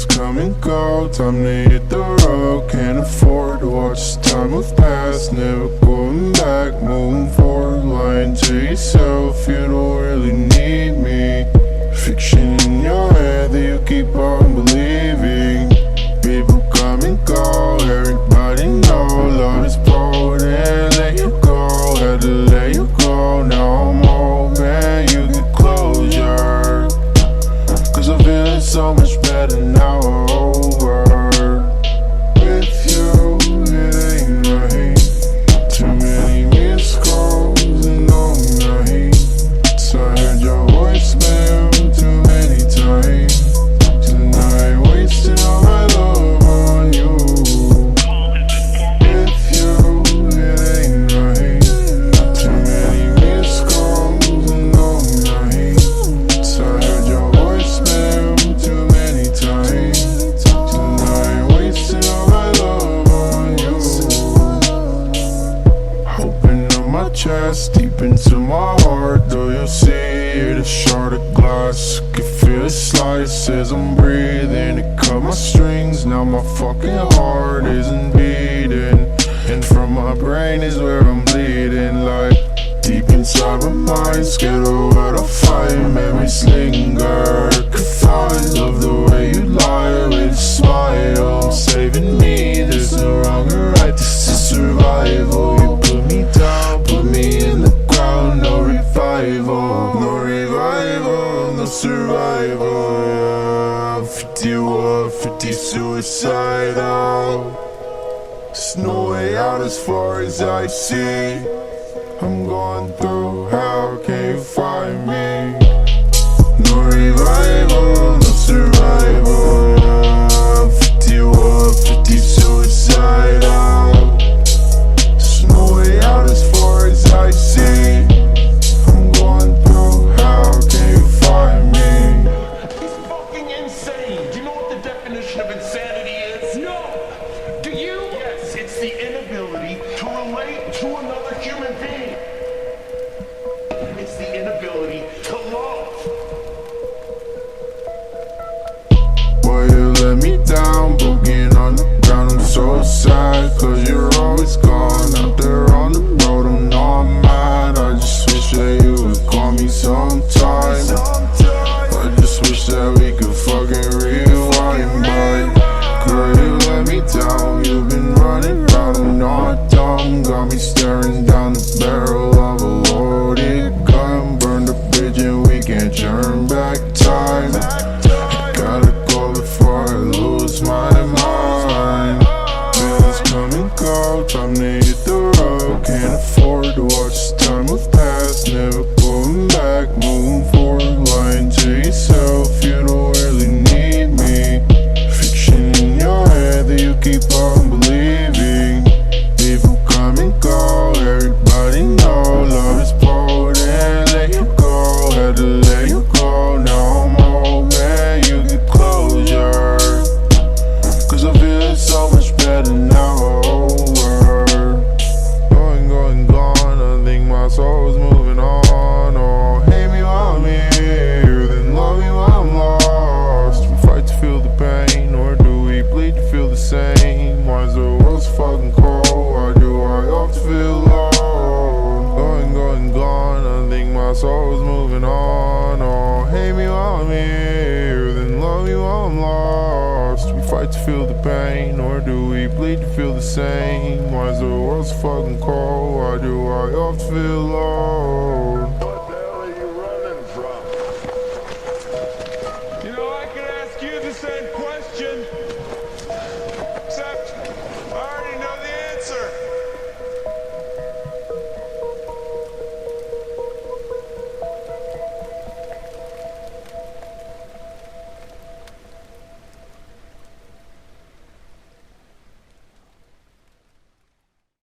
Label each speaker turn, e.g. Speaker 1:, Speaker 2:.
Speaker 1: Minutes come and go, time to hit the road. Can't afford to watch the time move past. Never going back, moving forward. Lying to yourself, you don't really need me. Fiction in your head that you keep on believing. People come and go, everybody know love is potent. Let you go, had to let you go. Now I'm old, man, you get closure. Cause I'm feeling so much better now, over. With you, it ain't right. Too many missed calls and all night. So I heard your voicemail too many times. Tonight, wasting all my love on you. With you, it ain't right. Too many missed calls and all night. So I heard your voicemail too many times. Tonight, wasting all my love on you. Open up my chest, deep into my heart. Do you see it? A shard of glass, can feel it slice as I'm breathing. It cut my strings, now my fucking heart isn't beating. And from my brain is where I'm bleeding. Like deep inside my mind, scared of what I'll find. Memories linger, confined. Love the way you lie with a smile. Saving me, there's no wrong or right. This is survival. You put me down, put me in the ground. No revival, no revival, no survival. Yeah. 51, 50 suicidal. There's no way out as far as I see. I'm going through hell, can you find me? No revival, no survival. Yeah. 51, 50 suicidal. There's no way out as far as I see. I'm going through hell, can you find me?
Speaker 2: He's fucking insane. Do you know what the definition of insanity is? No. Do you? Yes, it's the inability to relate to another human being. It's the inability to love.
Speaker 1: Boy, you let me down, broken on the ground. I'm so sad, cause you're always gone. Out there on the road, I know I'm mad. I just wish that you would call me sometime. I just wish that we could fucking rewind. But girl, you let me down. You've been running round, I'm not dumb. Got me staring down the barrel of a loaded gun. Burn the bridge and we can't turn back time. I gotta go before I lose my mind. Bills come and go, time to hit the road. Can't afford to watch the time move past. Never going back, moving forward. Lying to yourself, you don't really need me. Fiction in your head that you keep on believing. People come and go, everybody know love is potent. Let you go, had to let you go. Now I'm old, man, you get closure. Cause I'm feeling so much better now, over. Going, gone, I think my soul's moving on. Oh, hate me while I'm here, then love me while I'm lost. We fight to feel the pain, or do we bleed to feel the same? Why is the world so fucking cold? Why do I often feel alone? Going, gone, I think my soul's moving on. Oh, hate me while I'm here, then love me while I'm lost. We fight to feel the pain, or do we bleed to feel the same? Why is the world so fucking cold? Why do I often feel alone?